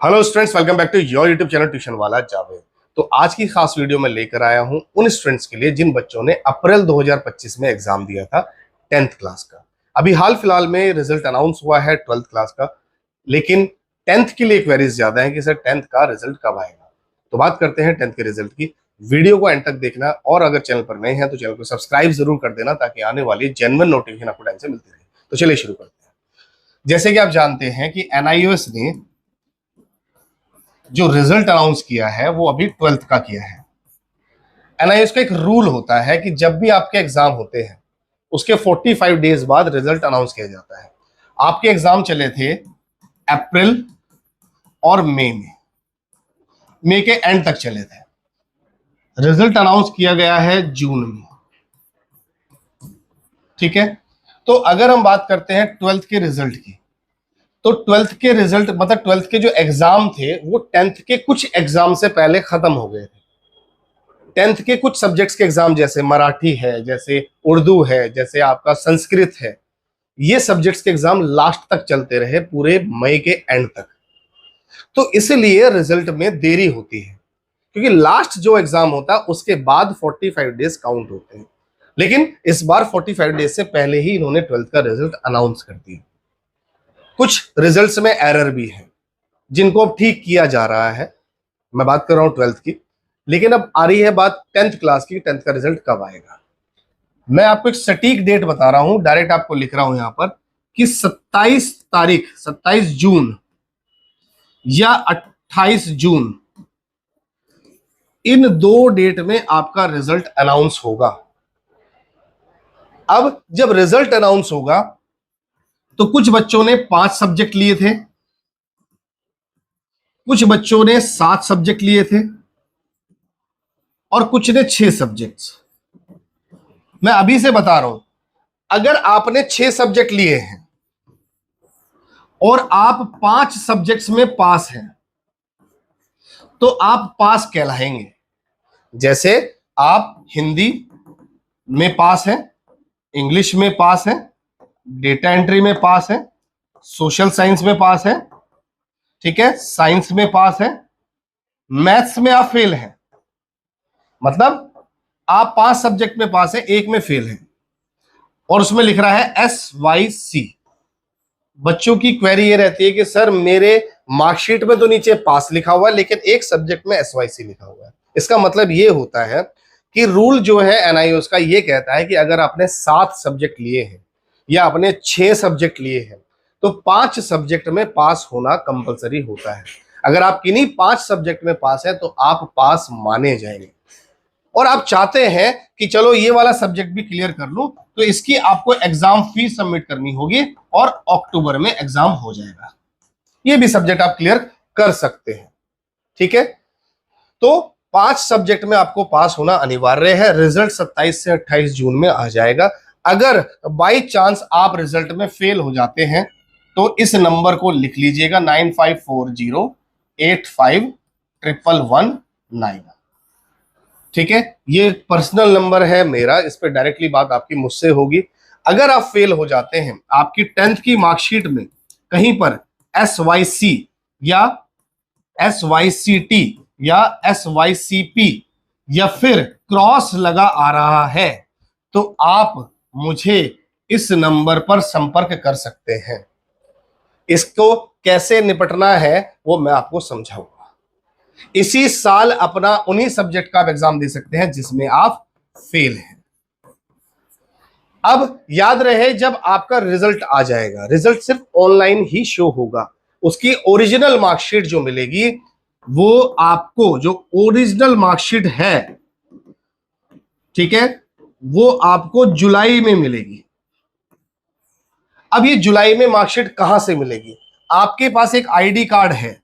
Hello students, welcome back to your YouTube channel tuition वाला जावेद। तो आज की खास वीडियो में लेकर आया हूं उन स्टूडेंट्स के लिए जिन बच्चों ने अप्रैल 2025 में एग्जाम दिया था 10th क्लास का। अभी हाल फिलहाल में रिजल्ट अनाउंस हुआ है 12th क्लास का, लेकिन 10th के लिए क्वेरीज ज्यादा है कि सर 10th का रिजल्ट कब आएगा। तो बात करते हैं 10th के रिजल्ट की। वीडियो को एंड तक देखना और अगर चैनल पर नए हैं तो चैनल को सब्सक्राइब जरूर कर देना ताकि आने वाली जेन्युइन नोटिफिकेशन आपको टाइम से मिलती रहे। तो चलिए शुरू करते हैं। जैसे कि आप जानते हैं कि एनआईओएस ने जो रिजल्ट अनाउंस किया है वो अभी 12th का किया है। एनआईओएस का एक रूल होता है कि जब भी आपके एग्जाम होते हैं उसके 45 डेज बाद रिजल्ट अनाउंस किया जाता है। आपके एग्जाम चले थे अप्रैल और मई के एंड तक चले थे। रिजल्ट अनाउंस किया गया है जून में, ठीक है। तो अगर हम बात करते हैं 12th के रिजल्ट की, तो 12th के रिजल्ट मतलब 12th के जो एग्जाम थे वो 10th के कुछ एग्जाम से पहले खत्म हो गए थे। 10th के कुछ सब्जेक्ट्स के एग्जाम जैसे मराठी है, जैसे उर्दू है, जैसे आपका संस्कृत है, ये सब्जेक्ट्स के एग्जाम लास्ट तक चलते रहे पूरे मई के एंड तक। तो इसलिए रिजल्ट में देरी होती है क्योंकि लास्ट जो एग्जाम होता है उसके बाद 45 डेज काउंट होते हैं। लेकिन इस बार 45 डेज से पहले ही इन्होंने 12th का रिजल्ट अनाउंस कर दिया। कुछ रिजल्ट्स में एरर भी है जिनको अब ठीक किया जा रहा है। मैं बात कर रहा हूं 12th की, लेकिन अब आ रही है बात 10th क्लास की। 10th का रिजल्ट कब आएगा, मैं आपको एक सटीक डेट बता रहा हूं, डायरेक्ट आपको लिख रहा हूं यहां पर कि 27 जून या 28 जून, इन दो डेट में आपका रिजल्ट अनाउंस होगा। अब जब रिजल्ट अनाउंस होगा तो कुछ बच्चों ने 5 सब्जेक्ट लिए थे, कुछ बच्चों ने 7 सब्जेक्ट लिए थे और कुछ ने 6 सब्जेक्ट्स। मैं अभी से बता रहा हूं, अगर आपने 6 सब्जेक्ट लिए हैं और आप 5 सब्जेक्ट्स में पास हैं तो आप पास कहलाएंगे। जैसे आप हिंदी में पास हैं, इंग्लिश में पास हैं, डेटा एंट्री में पास हैं, सोशल साइंस में पास हैं, ठीक है, साइंस में पास हैं, मैथ्स में आप फेल हैं। मतलब आप 5 सब्जेक्ट में पास हैं, एक में फेल हैं और उसमें लिख रहा है SYC। बच्चों की क्वेरी ये रहती है कि सर मेरे मार्कशीट में तो नीचे पास लिखा हुआ है लेकिन एक सब्जेक्ट में SYC लिखा हुआ है। इसका मतलब ये होता है कि रूल जो है एनआईओएस का ये कहता है कि अगर आपने 7 सब्जेक्ट लिए हैं या आपने 6 सब्जेक्ट लिए हैं तो 5 सब्जेक्ट में पास होना कंपलसरी होता है। अगर आप किन्हीं 5 सब्जेक्ट में पास है तो आप पास माने जाएंगे। और आप चाहते हैं कि चलो ये वाला सब्जेक्ट भी क्लियर कर लूं तो इसकी आपको एग्जाम फीस सबमिट करनी होगी और अक्टूबर में एग्जाम हो जाएगा। ये भी सब्जेक्ट आप क्लियर कर सकते हैं, ठीक है। तो 5 सब्जेक्ट में आपको पास होना अनिवार्य है। रिजल्ट 27 से 28 जून में आ जाएगा। अगर बाई चांस आप रिजल्ट में फेल हो जाते हैं तो इस नंबर को लिख लीजिएगा 9540851119, ठीक है। ये पर्सनल नंबर है मेरा, इस पर डायरेक्टली बात आपकी मुझसे होगी। अगर आप फेल हो जाते हैं, आपकी 10th की मार्कशीट में कहीं पर SYC या SYCT या SYCP या फिर क्रॉस लगा आ रहा है तो आप मुझे इस नंबर पर संपर्क कर सकते हैं। इसको कैसे निपटना है वो मैं आपको समझाऊंगा। इसी साल अपना उन्हीं सब्जेक्ट का आप एग्जाम दे सकते हैं जिसमें आप फेल हैं। अब याद रहे, जब आपका रिजल्ट आ जाएगा, रिजल्ट सिर्फ ऑनलाइन ही शो होगा। उसकी ओरिजिनल मार्कशीट जो मिलेगी वो आपको, जो ओरिजिनल मार्कशीट है, ठीक है, वो आपको जुलाई में मिलेगी। अब ये जुलाई में मार्कशीट कहां से मिलेगी? आपके पास एक आईडी कार्ड है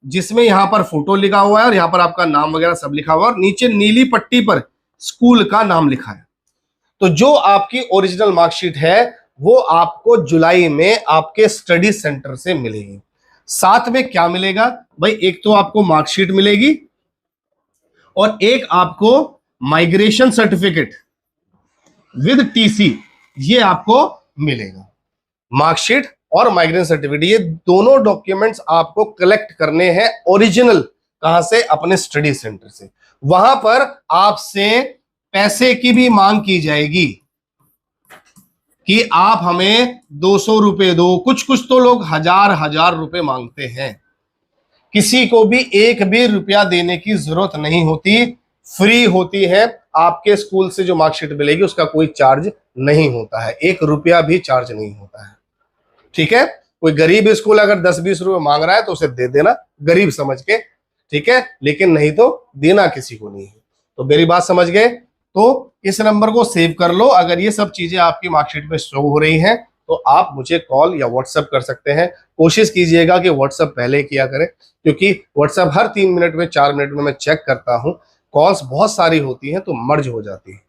जिसमें यहां पर फोटो लिखा हुआ है और यहां पर आपका नाम वगैरह सब लिखा हुआ है और नीचे नीली पट्टी पर स्कूल का नाम लिखा है। तो जो आपकी ओरिजिनल मार्कशीट है वो आपको जुलाई में आपके स्टडी सेंटर से मिलेगी। साथ में क्या मिलेगा भाई? एक तो आपको मार्कशीट मिलेगी और एक आपको माइग्रेशन सर्टिफिकेट विद टीसी, ये आपको मिलेगा। मार्कशीट और माइग्रेशन सर्टिफिकेट, ये दोनों डॉक्यूमेंट्स आपको कलेक्ट करने हैं ओरिजिनल। कहां से? अपने स्टडी सेंटर से। वहां पर आपसे पैसे की भी मांग की जाएगी कि आप हमें 200 रुपए दो, कुछ कुछ तो लोग हजार हजार रुपए मांगते हैं। किसी को भी एक भी रुपया देने की जरूरत नहीं होती, फ्री होती है। आपके स्कूल से जो मार्कशीट मिलेगी उसका कोई चार्ज नहीं होता है, 1 रुपया भी चार्ज नहीं होता है। ठीक है? कोई गरीब स्कूल अगर 10-20 रुपए मांग रहा है तो उसे दे देना गरीब समझ के, ठीक है, लेकिन नहीं तो देना किसी को नहीं है। तो मेरी बात समझ गए? तो इस नंबर को सेव कर लो। अगर ये सब चीजें आपकी मार्कशीट में शो हो रही हैं तो आप मुझे कॉल या व्हाट्सएप कर सकते हैं। कोशिश कीजिएगा कि व्हाट्सएप पहले किया करें, क्योंकि व्हाट्सएप हर 3 मिनट में 4 मिनट में मैं चेक करता हूं। कॉल्स बहुत सारी होती हैं तो मर्ज हो जाती है।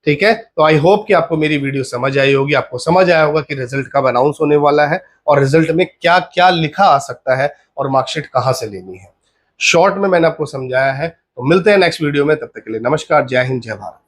ठीक है? तो आई होप कि आपको मेरी वीडियो समझ आई होगी, आपको समझ आया होगा कि रिजल्ट कब अनाउंस होने वाला है और रिजल्ट में क्या क्या लिखा आ सकता है और मार्कशीट कहां से लेनी है। शॉर्ट में मैंने आपको समझाया है। तो मिलते हैं नेक्स्ट वीडियो में, तब तक के लिए नमस्कार, जय हिंद, जय भारत।